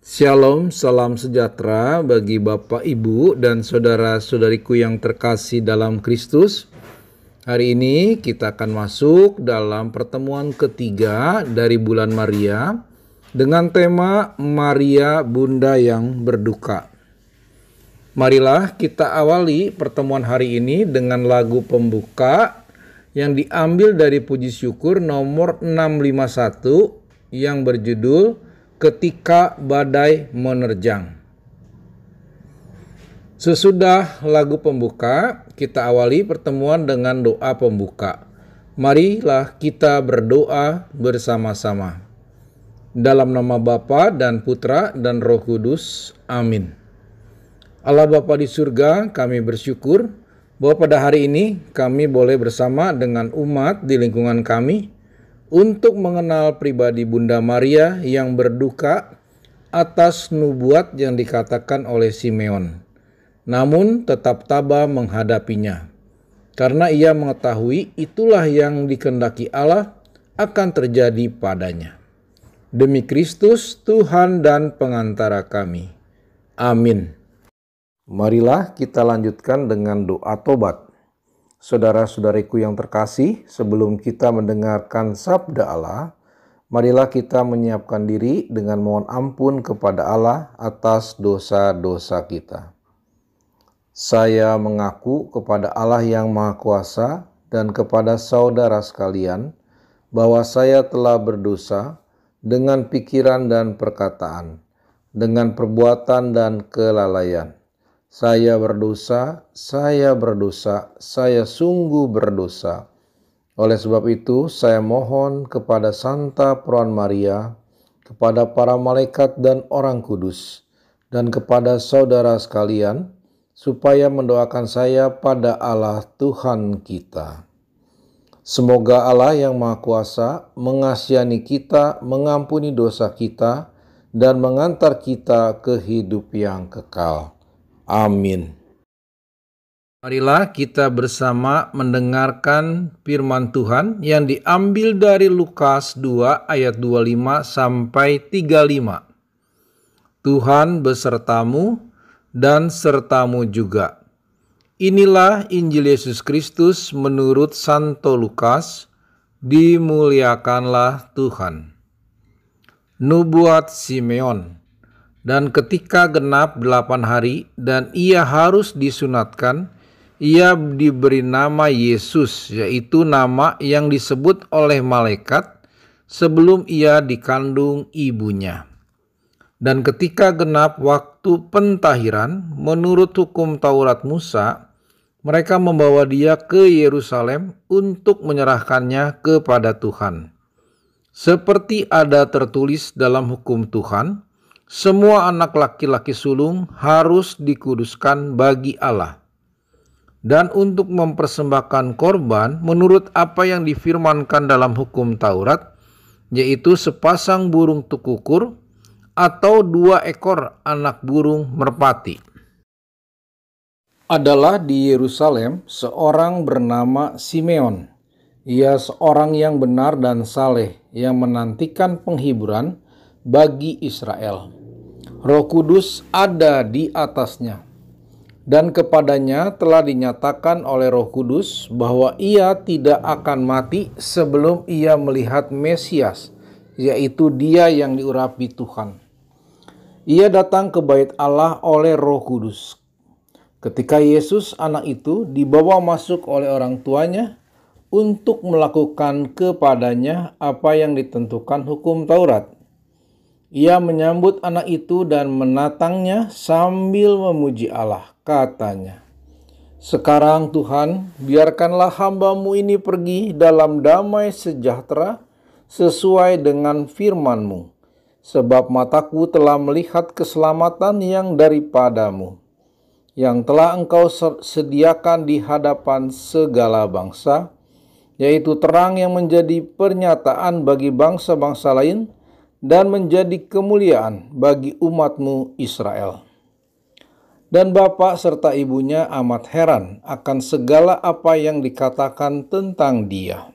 Shalom, salam sejahtera bagi Bapak, Ibu, dan saudara-saudariku yang terkasih dalam Kristus. Hari ini kita akan masuk dalam pertemuan ketiga dari bulan Maria dengan tema Maria Bunda yang Berduka. Marilah kita awali pertemuan hari ini dengan lagu pembuka yang diambil dari puji syukur nomor 651 yang berjudul Ketika Badai Menerjang. Sesudah lagu pembuka, kita awali pertemuan dengan doa pembuka. Marilah kita berdoa bersama-sama. Dalam nama Bapa dan Putra dan Roh Kudus. Amin. Allah Bapa di surga, kami bersyukur bahwa pada hari ini kami boleh bersama dengan umat di lingkungan kami untuk mengenal pribadi Bunda Maria yang berduka atas nubuat yang dikatakan oleh Simeon, namun tetap tabah menghadapinya, karena ia mengetahui itulah yang dikehendaki Allah akan terjadi padanya. Demi Kristus, Tuhan dan pengantara kami. Amin. Marilah kita lanjutkan dengan doa tobat. Saudara-saudariku yang terkasih, sebelum kita mendengarkan sabda Allah, marilah kita menyiapkan diri dengan mohon ampun kepada Allah atas dosa-dosa kita. Saya mengaku kepada Allah yang Maha Kuasa dan kepada saudara sekalian bahwa saya telah berdosa dengan pikiran dan perkataan, dengan perbuatan dan kelalaian. Saya berdosa, saya sungguh berdosa. Oleh sebab itu, saya mohon kepada Santa Peruan Maria, kepada para malaikat dan orang kudus, dan kepada saudara sekalian, supaya mendoakan saya pada Allah Tuhan kita. Semoga Allah yang Maha Kuasa mengasihani kita, mengampuni dosa kita, dan mengantar kita ke hidup yang kekal. Amin. Marilah kita bersama mendengarkan firman Tuhan yang diambil dari Lukas 2 ayat 25 sampai 35. Tuhan besertamu dan sertamu juga. Inilah Injil Yesus Kristus menurut Santo Lukas. Dimuliakanlah Tuhan. Nubuat Simeon. Dan ketika genap 8 hari dan ia harus disunatkan, ia diberi nama Yesus, yaitu nama yang disebut oleh malaikat sebelum ia dikandung ibunya. Dan ketika genap waktu pentahiran, menurut hukum Taurat Musa, mereka membawa dia ke Yerusalem untuk menyerahkannya kepada Tuhan. Seperti ada tertulis dalam hukum Tuhan, semua anak laki-laki sulung harus dikuduskan bagi Allah. Dan untuk mempersembahkan korban menurut apa yang difirmankan dalam hukum Taurat, yaitu sepasang burung tukukur atau 2 ekor anak burung merpati. Adalah di Yerusalem seorang bernama Simeon. Ia seorang yang benar dan saleh yang menantikan penghiburan bagi Israel. Roh Kudus ada di atasnya, dan kepadanya telah dinyatakan oleh Roh Kudus bahwa ia tidak akan mati sebelum ia melihat Mesias, yaitu Dia yang diurapi Tuhan. Ia datang ke bait Allah oleh Roh Kudus. Ketika Yesus anak itu dibawa masuk oleh orang tuanya untuk melakukan kepadanya apa yang ditentukan hukum Taurat, ia menyambut anak itu dan menatangnya sambil memuji Allah. Katanya, "Sekarang Tuhan, biarkanlah hamba-Mu ini pergi dalam damai sejahtera sesuai dengan firman-Mu, sebab mataku telah melihat keselamatan yang daripada-Mu, yang telah Engkau sediakan di hadapan segala bangsa, yaitu terang yang menjadi pernyataan bagi bangsa-bangsa lain, dan menjadi kemuliaan bagi umat-Mu Israel." Dan bapak serta ibunya amat heran akan segala apa yang dikatakan tentang dia.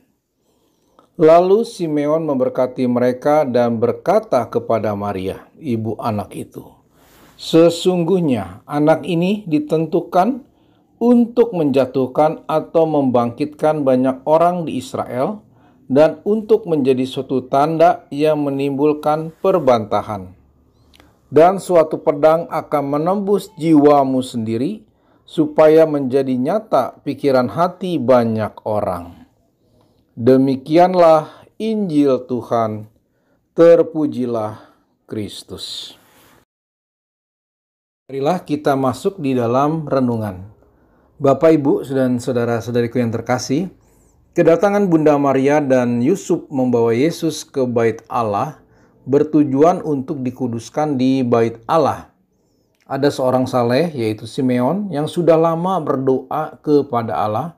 Lalu Simeon memberkati mereka dan berkata kepada Maria, ibu anak itu, "Sesungguhnya anak ini ditentukan untuk menjatuhkan atau membangkitkan banyak orang di Israel dan untuk menjadi suatu tanda yang menimbulkan perbantahan. Dan suatu pedang akan menembus jiwamu sendiri supaya menjadi nyata pikiran hati banyak orang." Demikianlah Injil Tuhan, terpujilah Kristus. Marilah kita masuk di dalam renungan. Bapak, Ibu, dan saudara-saudariku yang terkasih, kedatangan Bunda Maria dan Yusuf membawa Yesus ke Bait Allah bertujuan untuk dikuduskan di Bait Allah. Ada seorang saleh, yaitu Simeon, yang sudah lama berdoa kepada Allah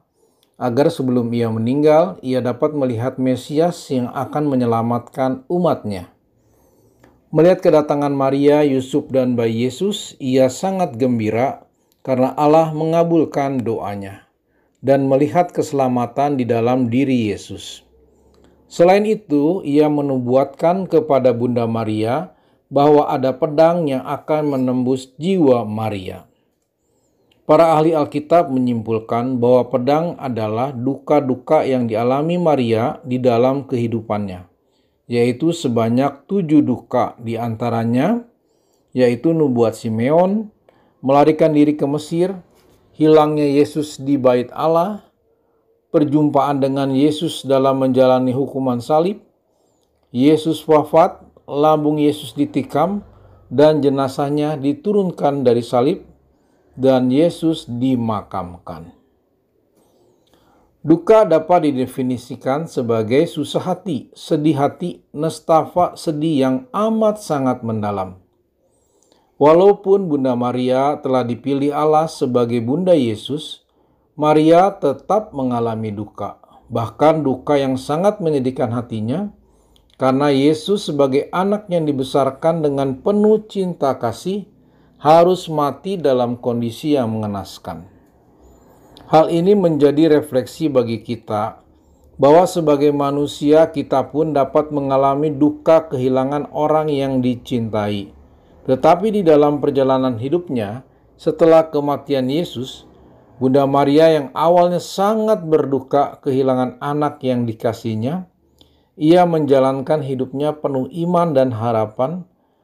agar sebelum ia meninggal, ia dapat melihat Mesias yang akan menyelamatkan umatnya. Melihat kedatangan Maria, Yusuf, dan bayi Yesus, ia sangat gembira karena Allah mengabulkan doanya dan melihat keselamatan di dalam diri Yesus. Selain itu, ia menubuatkan kepada Bunda Maria bahwa ada pedang yang akan menembus jiwa Maria. Para ahli Alkitab menyimpulkan bahwa pedang adalah duka-duka yang dialami Maria di dalam kehidupannya, yaitu sebanyak 7 duka, di antaranya yaitu nubuat Simeon, melarikan diri ke Mesir, hilangnya Yesus di Bait Allah, perjumpaan dengan Yesus dalam menjalani hukuman salib, Yesus wafat, lambung Yesus ditikam, dan jenazahnya diturunkan dari salib, dan Yesus dimakamkan. Duka dapat didefinisikan sebagai susah hati, sedih hati, nestapa, sedih yang amat sangat mendalam. Walaupun Bunda Maria telah dipilih Allah sebagai Bunda Yesus, Maria tetap mengalami duka, bahkan duka yang sangat menyedihkan hatinya, karena Yesus sebagai anak yang dibesarkan dengan penuh cinta kasih, harus mati dalam kondisi yang mengenaskan. Hal ini menjadi refleksi bagi kita, bahwa sebagai manusia kita pun dapat mengalami duka kehilangan orang yang dicintai. Tetapi di dalam perjalanan hidupnya, setelah kematian Yesus, Bunda Maria yang awalnya sangat berduka kehilangan anak yang dikasihnya, ia menjalankan hidupnya penuh iman dan harapan,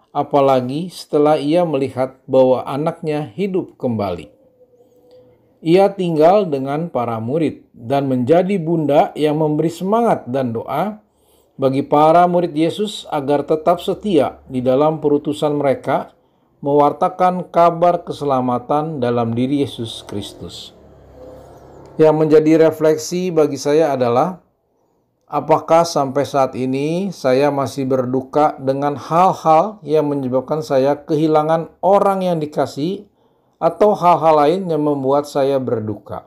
apalagi setelah ia melihat bahwa anaknya hidup kembali. Ia tinggal dengan para murid dan menjadi bunda yang memberi semangat dan doa bagi para murid Yesus agar tetap setia di dalam perutusan mereka mewartakan kabar keselamatan dalam diri Yesus Kristus. Yang menjadi refleksi bagi saya adalah, apakah sampai saat ini saya masih berduka dengan hal-hal yang menyebabkan saya kehilangan orang yang dikasihi atau hal-hal lain yang membuat saya berduka?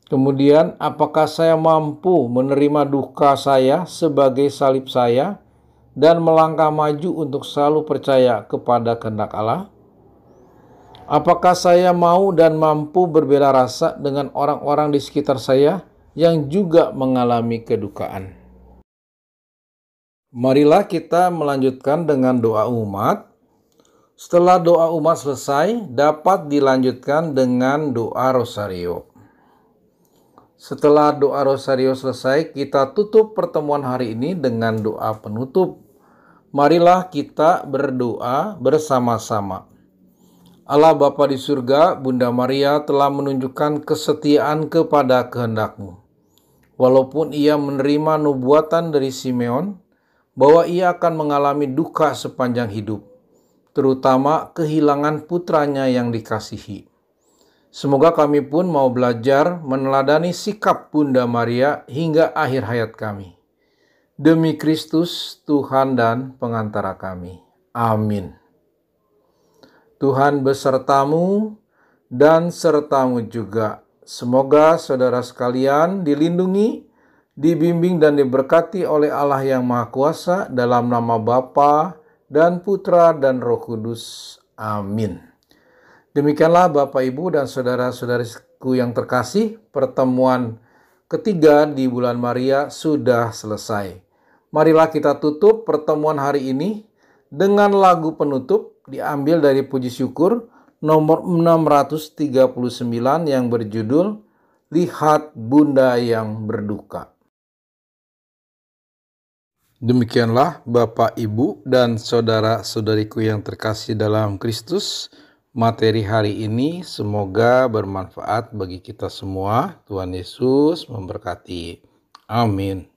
Kemudian, apakah saya mampu menerima duka saya sebagai salib saya dan melangkah maju untuk selalu percaya kepada kehendak Allah? Apakah saya mau dan mampu berbela rasa dengan orang-orang di sekitar saya yang juga mengalami kedukaan? Marilah kita melanjutkan dengan doa umat. Setelah doa umat selesai, dapat dilanjutkan dengan doa rosario. Setelah doa rosario selesai, kita tutup pertemuan hari ini dengan doa penutup. Marilah kita berdoa bersama-sama. Allah Bapa di surga, Bunda Maria telah menunjukkan kesetiaan kepada kehendak-Mu. Walaupun ia menerima nubuatan dari Simeon bahwa ia akan mengalami duka sepanjang hidup, terutama kehilangan putranya yang dikasihi. Semoga kami pun mau belajar meneladani sikap Bunda Maria hingga akhir hayat kami. Demi Kristus, Tuhan dan pengantara kami. Amin. Tuhan besertamu dan sertamu juga. Semoga saudara sekalian dilindungi, dibimbing dan diberkati oleh Allah yang Maha Kuasa dalam nama Bapa dan Putra dan Roh Kudus. Amin. Demikianlah Bapak, Ibu, dan saudara-saudariku yang terkasih, pertemuan ketiga di bulan Maria sudah selesai. Marilah kita tutup pertemuan hari ini dengan lagu penutup diambil dari puji syukur nomor 639 yang berjudul Lihat Bunda yang Berduka. Demikianlah Bapak, Ibu, dan saudara-saudariku yang terkasih dalam Kristus. Materi hari ini semoga bermanfaat bagi kita semua. Tuhan Yesus memberkati. Amin.